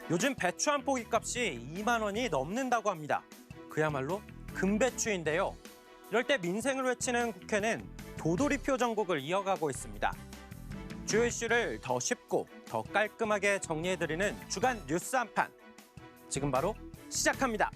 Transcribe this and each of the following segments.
요즘 배추 한 포기 값이 2만 원이 넘는다고 합니다. 그야말로 금배추인데요. 이럴 때 민생을 외치는 국회는 도돌이표 정국을 이어가고 있습니다. 주요 이슈를 더 쉽고 더 깔끔하게 정리해드리는 주간 뉴스 한판. 지금 바로 시작합니다.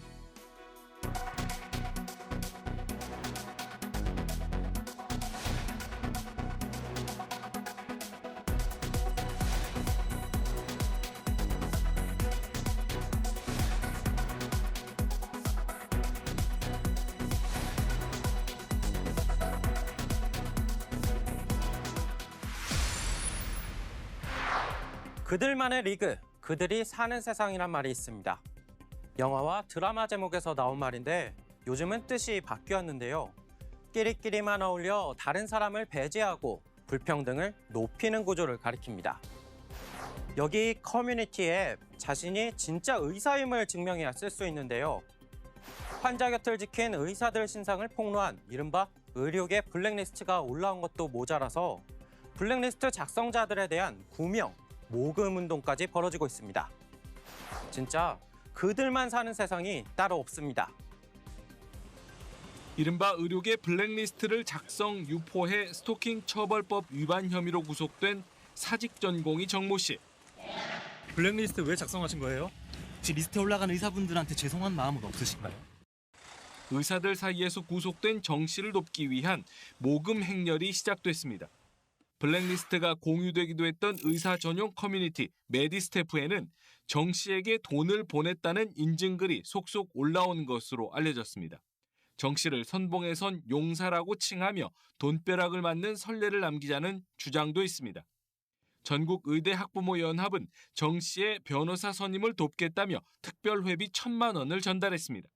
그들만의 리그, 그들이 사는 세상이란 말이 있습니다. 영화와 드라마 제목에서 나온 말인데 요즘은 뜻이 바뀌었는데요. 끼리끼리만 어울려 다른 사람을 배제하고 불평등을 높이는 구조를 가리킵니다. 여기 커뮤니티 앱, 자신이 진짜 의사임을 증명해야 쓸 수 있는데요. 환자 곁을 지킨 의사들 신상을 폭로한 이른바 의료계 블랙리스트가 올라온 것도 모자라서 블랙리스트 작성자들에 대한 구명, 모금 운동까지 벌어지고 있습니다. 진짜 그들만 사는 세상이 따로 없습니다. 이른바 의료계 블랙리스트를 작성, 유포해 스토킹 처벌법 위반 혐의로 구속된 사직 전공의 정모 씨. 블랙리스트 왜 작성하신 거예요? 혹시 리스트에 올라간 의사분들한테 죄송한 마음은 없으신가요? 의사들 사이에서 구속된 정 씨를 돕기 위한 모금 행렬이 시작됐습니다. 블랙리스트가 공유되기도 했던 의사 전용 커뮤니티 메디스태프에는 정 씨에게 돈을 보냈다는 인증글이 속속 올라온 것으로 알려졌습니다. 정 씨를 선봉에 선 용사라고 칭하며 돈벼락을 맞는 선례를 남기자는 주장도 있습니다. 전국 의대 학부모 연합은 정 씨의 변호사 선임을 돕겠다며 특별 회비 1,000만 원을 전달했습니다.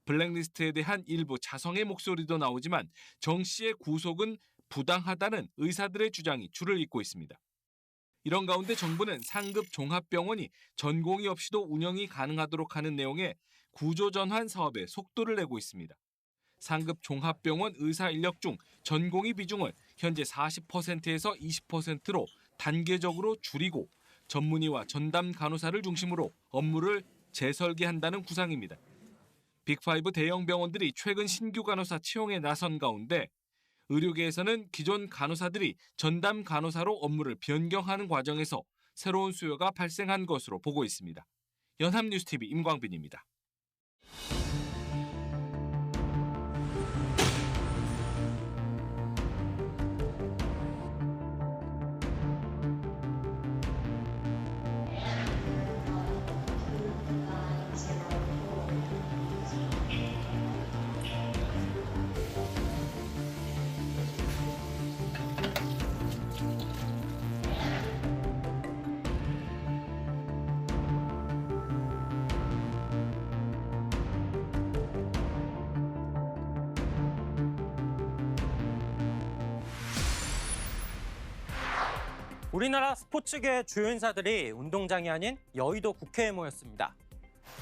블랙리스트에 대한 일부 자성의 목소리도 나오지만 정 씨의 구속은 부당하다는 의사들의 주장이 줄을 잇고 있습니다. 이런 가운데 정부는 상급 종합병원이 전공의 없이도 운영이 가능하도록 하는 내용의 구조전환 사업에 속도를 내고 있습니다. 상급 종합병원 의사 인력 중 전공의 비중을 현재 40%에서 20%로 단계적으로 줄이고 전문의와 전담 간호사를 중심으로 업무를 재설계한다는 구상입니다. 빅5 대형 병원들이 최근 신규 간호사 채용에 나선 가운데 의료계에서는 기존 간호사들이 전담 간호사로 업무를 변경하는 과정에서 새로운 수요가 발생한 것으로 보고 있습니다. 연합뉴스TV 임광빈입니다. 우리나라 스포츠계 주요 인사들이 운동장이 아닌 여의도 국회에 모였습니다.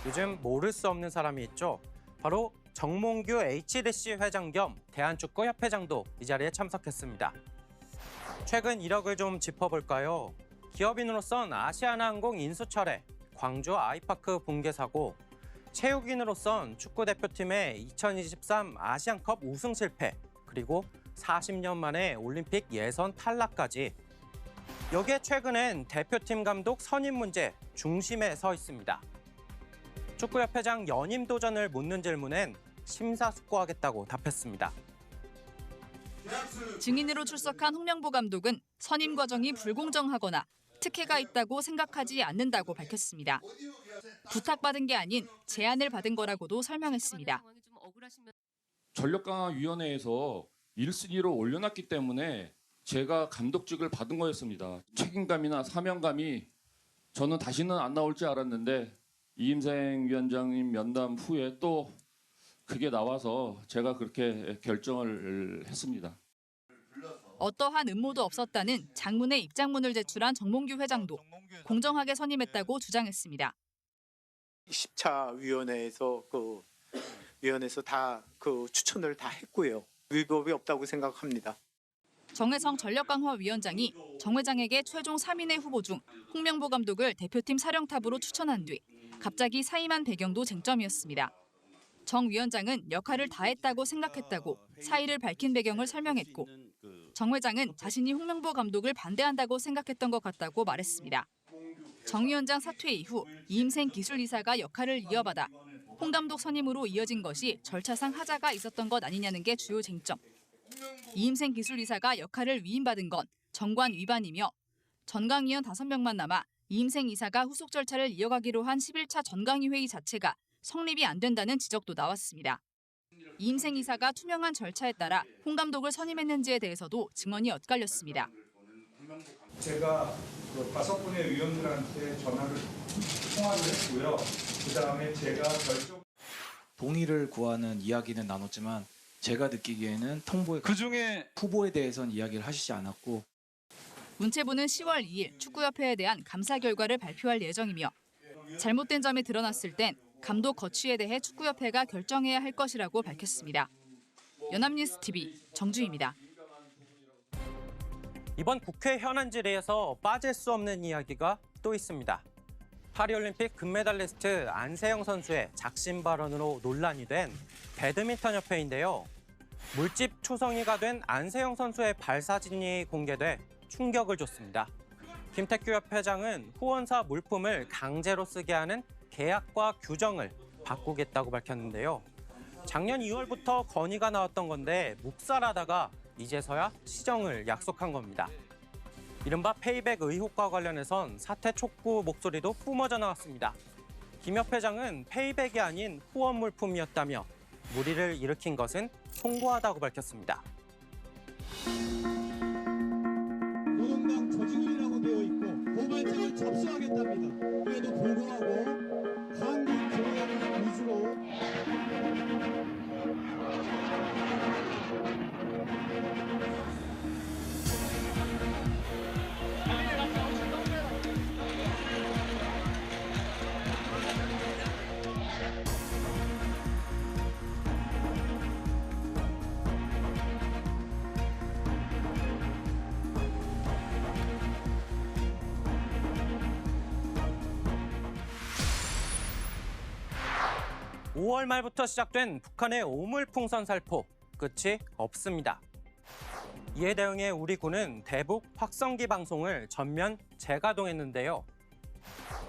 요즘 모를 수 없는 사람이 있죠. 바로 정몽규 HDC 회장 겸 대한축구협회장도 이 자리에 참석했습니다. 최근 이력을 좀 짚어볼까요? 기업인으로선 아시아나항공 인수철회, 광주 아이파크 붕괴 사고, 체육인으로선 축구대표팀의 2023 아시안컵 우승 실패, 그리고 40년 만에 올림픽 예선 탈락까지. 여기에 최근엔 대표팀 감독 선임 문제 중심에 서 있습니다. 축구협회장 연임 도전을 묻는 질문엔 심사숙고하겠다고 답했습니다. 증인으로 출석한 홍명보 감독은 선임 과정이 불공정하거나 특혜가 있다고 생각하지 않는다고 밝혔습니다. 부탁받은 게 아닌 제안을 받은 거라고도 설명했습니다. 전력강화위원회에서 1순위로 올려놨기 때문에 제가 감독직을 받은 거였습니다. 책임감이나 사명감이 저는 다시는 안 나올 줄 알았는데 이임생 위원장님 면담 후에 또 그게 나와서 제가 그렇게 결정을 했습니다. 어떠한 음모도 없었다는 장문의 입장문을 제출한 정몽규 회장도 공정하게 선임했다고 주장했습니다. 10차 위원회에서 위원회에서 다 추천을 다 했고요. 위법이 없다고 생각합니다. 정혜성 전력강화위원장이 정 회장에게 최종 3인의 후보 중 홍명보 감독을 대표팀 사령탑으로 추천한 뒤 갑자기 사임한 배경도 쟁점이었습니다. 정 위원장은 역할을 다했다고 생각했다고 사의를 밝힌 배경을 설명했고 정 회장은 자신이 홍명보 감독을 반대한다고 생각했던 것 같다고 말했습니다. 정 위원장 사퇴 이후 이임생 기술이사가 역할을 이어받아 홍 감독 선임으로 이어진 것이 절차상 하자가 있었던 것 아니냐는 게 주요 쟁점. 이임생 기술이사가 역할을 위임받은 건 정관 위반이며 전강위원 5명만 남아 이임생 이사가 후속 절차를 이어가기로 한 11차 전강위 회의 자체가 성립이 안 된다는 지적도 나왔습니다. 이임생 이사가 투명한 절차에 따라 홍 감독을 선임했는지에 대해서도 증언이 엇갈렸습니다. 제가 그 5분의 위원들한테 전화를 통화를 했고요. 그다음에 제가 동의를 구하는 이야기는 나눴지만 제가 느끼기에는 통보에 그중에 후보에 대해서는 이야기를 하시지 않았고 문체부는 10월 2일 축구협회에 대한 감사 결과를 발표할 예정이며 잘못된 점이 드러났을 땐 감독 거취에 대해 축구협회가 결정해야 할 것이라고 밝혔습니다. 연합뉴스 TV 정주희입니다. 이번 국회 현안 질의에서 빠질 수 없는 이야기가 또 있습니다. 파리올림픽 금메달리스트 안세영 선수의 작심 발언으로 논란이 된 배드민턴협회인데요. 물집 초성이가 된 안세영 선수의 발사진이 공개돼 충격을 줬습니다. 김택규 협회장은 후원사 물품을 강제로 쓰게 하는 계약과 규정을 바꾸겠다고 밝혔는데요. 작년 2월부터 건의가 나왔던 건데 묵살하다가 이제서야 시정을 약속한 겁니다. 이른바 페이백 의혹과 관련해선 사퇴 촉구 목소리도 뿜어져 나왔습니다. 김 협회장은 페이백이 아닌 후원 물품이었다며 물의를 일으킨 것은 송구하다고 밝혔습니다. 노동당 조직원이라고 되어 있고 고발장을 접수하겠답니다. 그에도 불구하고 한국 경영을 위주로 오 월 말부터 시작된 북한의 오물풍선 살포, 끝이 없습니다. 이에 대응해 우리 군은 대북 확성기 방송을 전면 재가동했는데요.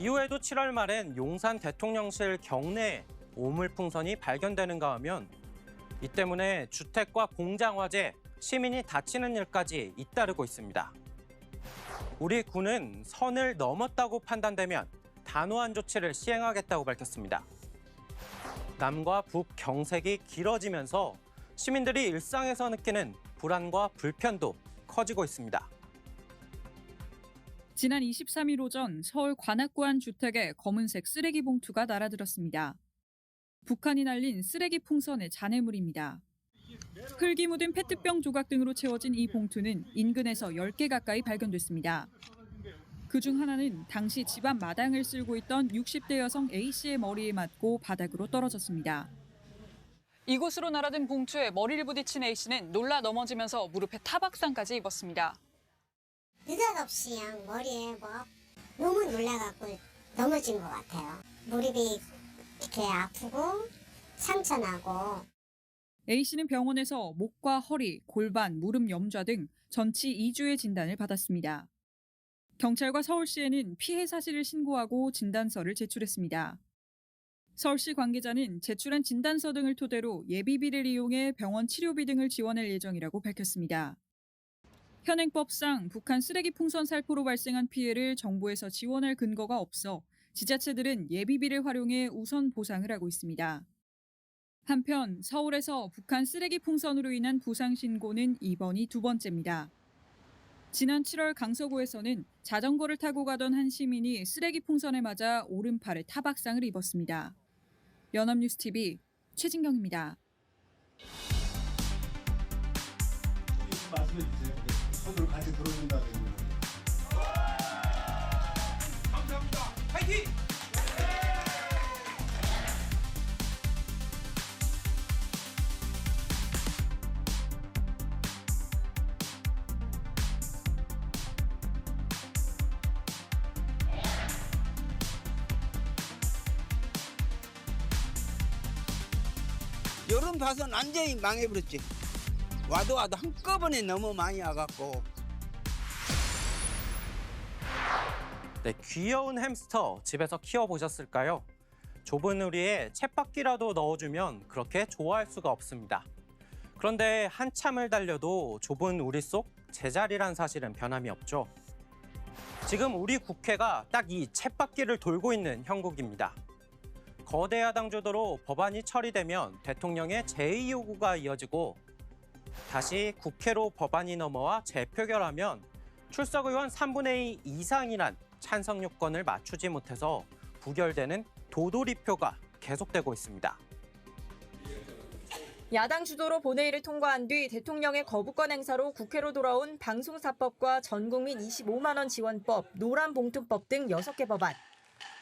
이후에도 7월 말엔 용산 대통령실 경내에 오물풍선이 발견되는가 하면 이 때문에 주택과 공장 화재, 시민이 다치는 일까지 잇따르고 있습니다. 우리 군은 선을 넘었다고 판단되면 단호한 조치를 시행하겠다고 밝혔습니다. 남과 북 경색이 길어지면서 시민들이 일상에서 느끼는 불안과 불편도 커지고 있습니다. 지난 23일 오전 서울 관악구 한 주택에 검은색 쓰레기 봉투가 날아들었습니다. 북한이 날린 쓰레기 풍선의 잔해물입니다. 흙이 묻은 페트병 조각 등으로 채워진 이 봉투는 인근에서 10개 가까이 발견됐습니다. 그중 하나는 당시 집안 마당을 쓸고 있던 60대 여성 A씨의 머리에 맞고 바닥으로 떨어졌습니다. 이곳으로 날아든 봉투에 머리를 부딪힌 A씨는 놀라 넘어지면서 무릎에 타박상까지 입었습니다. 느닷없이 그냥 머리에 너무 놀라갖고 넘어진 것 같아요. 무릎이 이렇게 아프고 상처나고. A씨는 병원에서 목과 허리, 골반, 무릎 염좌 등 전치 2주의 진단을 받았습니다. 경찰과 서울시에는 피해 사실을 신고하고 진단서를 제출했습니다. 서울시 관계자는 제출한 진단서 등을 토대로 예비비를 이용해 병원 치료비 등을 지원할 예정이라고 밝혔습니다. 현행법상 북한 쓰레기 풍선 살포로 발생한 피해를 정부에서 지원할 근거가 없어 지자체들은 예비비를 활용해 우선 보상을 하고 있습니다. 한편 서울에서 북한 쓰레기 풍선으로 인한 부상 신고는 이번이 2번째입니다. 지난 7월 강서구에서는 자전거를 타고 가던 한 시민이 쓰레기 풍선에 맞아 오른팔에 타박상을 입었습니다. 연합뉴스 TV 최진경입니다. 말씀해 주세요. 손을 같이 들어준다는 감사합니다. 파이팅! 여름 봐서 완전히 망해버렸지. 와도 한꺼번에 너무 많이 와갖고. 네, 귀여운 햄스터 집에서 키워보셨을까요? 좁은 우리에 쳇바퀴라도 넣어주면 그렇게 좋아할 수가 없습니다. 그런데 한참을 달려도 좁은 우리 속 제자리란 사실은 변함이 없죠. 지금 우리 국회가 딱 이 쳇바퀴를 돌고 있는 형국입니다. 거대 야당 주도로 법안이 처리되면 대통령의 제2요구가 이어지고 다시 국회로 법안이 넘어와 재표결하면 출석 의원 3분의 2 이상이란 찬성 요건을 맞추지 못해서 부결되는 도돌이표가 계속되고 있습니다. 야당 주도로 본회의를 통과한 뒤 대통령의 거부권 행사로 국회로 돌아온 방송사법과 전국민 25만 원 지원법, 노란봉투법 등 6개 법안.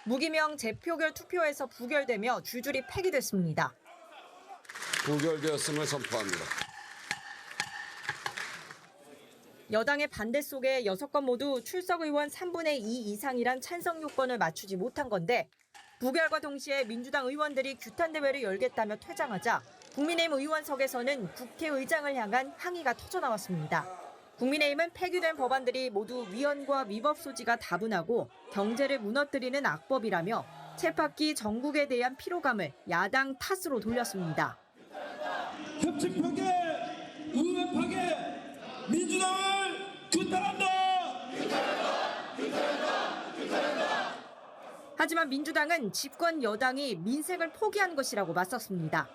무기명 재표결 투표에서 부결되며 줄줄이 폐기됐습니다. 부결되었음을 선포합니다. 여당의 반대 속에 6건 모두 출석 의원 3분의 2 이상이란 찬성 요건을 맞추지 못한 건데 부결과 동시에 민주당 의원들이 규탄 대회를 열겠다며 퇴장하자 국민의힘 의원석에서는 국회의장을 향한 항의가 터져나왔습니다. 국민의힘은 폐기된 법안들이 모두 위헌과 위법 소지가 다분하고 경제를 무너뜨리는 악법이라며 쳇바퀴 정국에 대한 피로감을 야당 탓으로 돌렸습니다. 협치 파괴, 의회 파괴, 민주당을 규탄한다! 하지만 민주당은 집권 여당이 민생을 포기한 것이라고 맞섰습니다.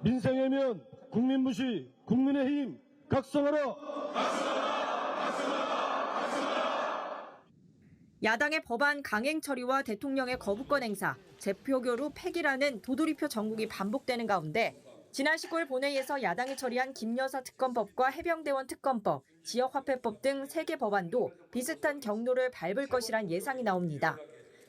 민생이면 국민 무시, 국민의힘 각성하라! 야당의 법안 강행 처리와 대통령의 거부권 행사, 재표결 후 폐기라는 도돌이표 정국이 반복되는 가운데 지난 19일 본회의에서 야당이 처리한 김여사 특검법과 해병대원 특검법, 지역화폐법 등 3개 법안도 비슷한 경로를 밟을 것이란 예상이 나옵니다.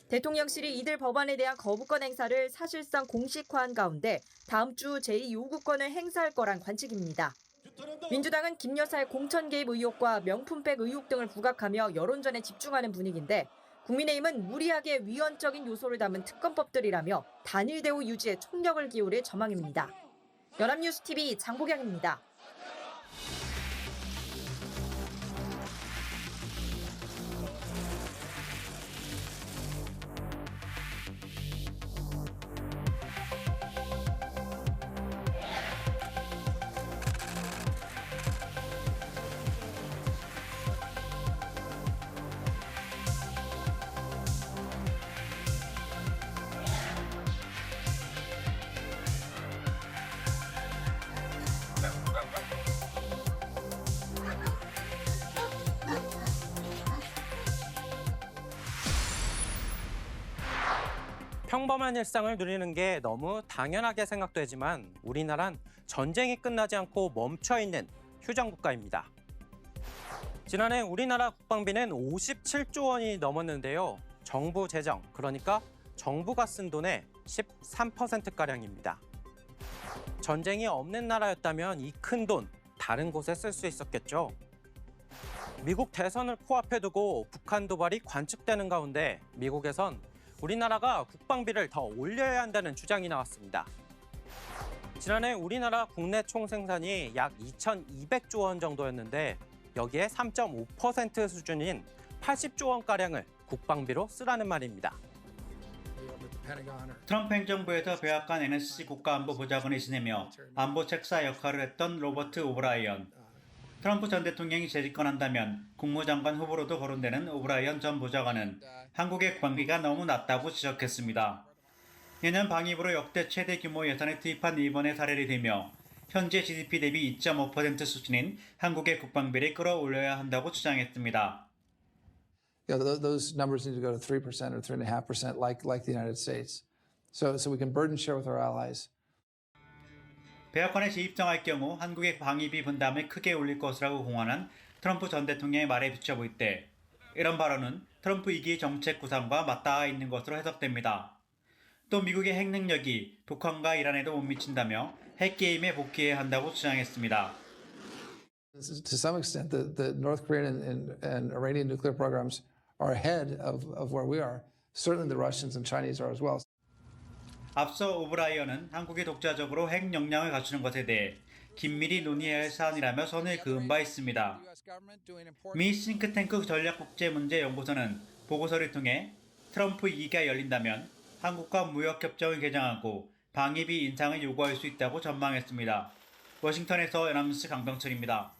대통령실이 이들 법안에 대한 거부권 행사를 사실상 공식화한 가운데 다음 주 제2요구권을 행사할 거란 관측입니다. 민주당은 김 여사의 공천 개입 의혹과 명품백 의혹 등을 부각하며 여론전에 집중하는 분위기인데 국민의힘은 무리하게 위헌적인 요소를 담은 특검법들이라며 단일 대우 유지에 총력을 기울일 전망입니다. 연합뉴스TV 장보경입니다. 평범한 일상을 누리는 게 너무 당연하게 생각되지만 우리나라는 전쟁이 끝나지 않고 멈춰있는 휴전국가입니다. 지난해 우리나라 국방비는 57조 원이 넘었는데요. 정부 재정, 그러니까 정부가 쓴 돈의 13%가량입니다. 전쟁이 없는 나라였다면 이 큰 돈 다른 곳에 쓸 수 있었겠죠. 미국 대선을 코앞에 두고 북한 도발이 관측되는 가운데 미국에선 우리나라가 국방비를 더 올려야 한다는 주장이 나왔습니다. 지난해 우리나라 국내 총생산이 약 2,200조 원 정도였는데 여기에 3.5% 수준인 80조 원가량을 국방비로 쓰라는 말입니다. 트럼프 행정부에서 백악관 NSC 국가안보보좌관을 지내며 안보 책사 역할을 했던 로버트 오브라이언. 트럼프 전 대통령이 재집권한다면 국무장관 후보로도 거론되는 오브라이언 전 보좌관은 한국의 국방비가 너무 낮다고 지적했습니다. 예년 방위부로 역대 최대 규모 예산을 투입한 일본의 사례를 들며 현재 GDP 대비 2.5% 수준인 한국의 국방비를 끌어올려야 한다고 주장했습니다. Those numbers need to go to 3% or 3.5% like the United States. So we can burden share with our allies. 백악관에 재입정할 경우 한국의 방위비 분담을 크게 올릴 것이라고 공언한 트럼프 전 대통령의 말에 비춰볼 때 이런 발언은 트럼프 2기 정책 구상과 맞닿아 있는 것으로 해석됩니다. 또 미국의 핵 능력이 북한과 이란에도 못 미친다며 핵게임에 복귀해야 한다고 주장했습니다. To some extent, the North Korean and Iranian nuclear programs are ahead of where we are. Certainly the Russians and Chinese are as well. 앞서 오브라이언은 한국이 독자적으로 핵 역량을 갖추는 것에 대해 긴밀히 논의해야 할 사안이라며 선을 그은 바 있습니다. 미 싱크탱크 전략국제문제연구소는 보고서를 통해 트럼프 2기가 열린다면 한국과 무역협정을 개정하고 방위비 인상을 요구할 수 있다고 전망했습니다. 워싱턴에서 연합뉴스 강병철입니다.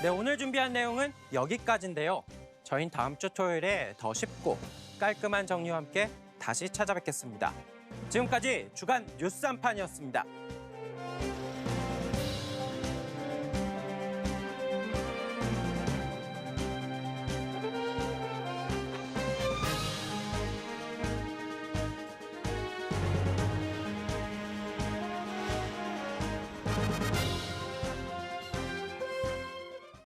네, 오늘 준비한 내용은 여기까지인데요. 저희는 다음 주 토요일에 더 쉽고 깔끔한 정리와 함께 다시 찾아뵙겠습니다. 지금까지 주간 뉴스 한판이었습니다.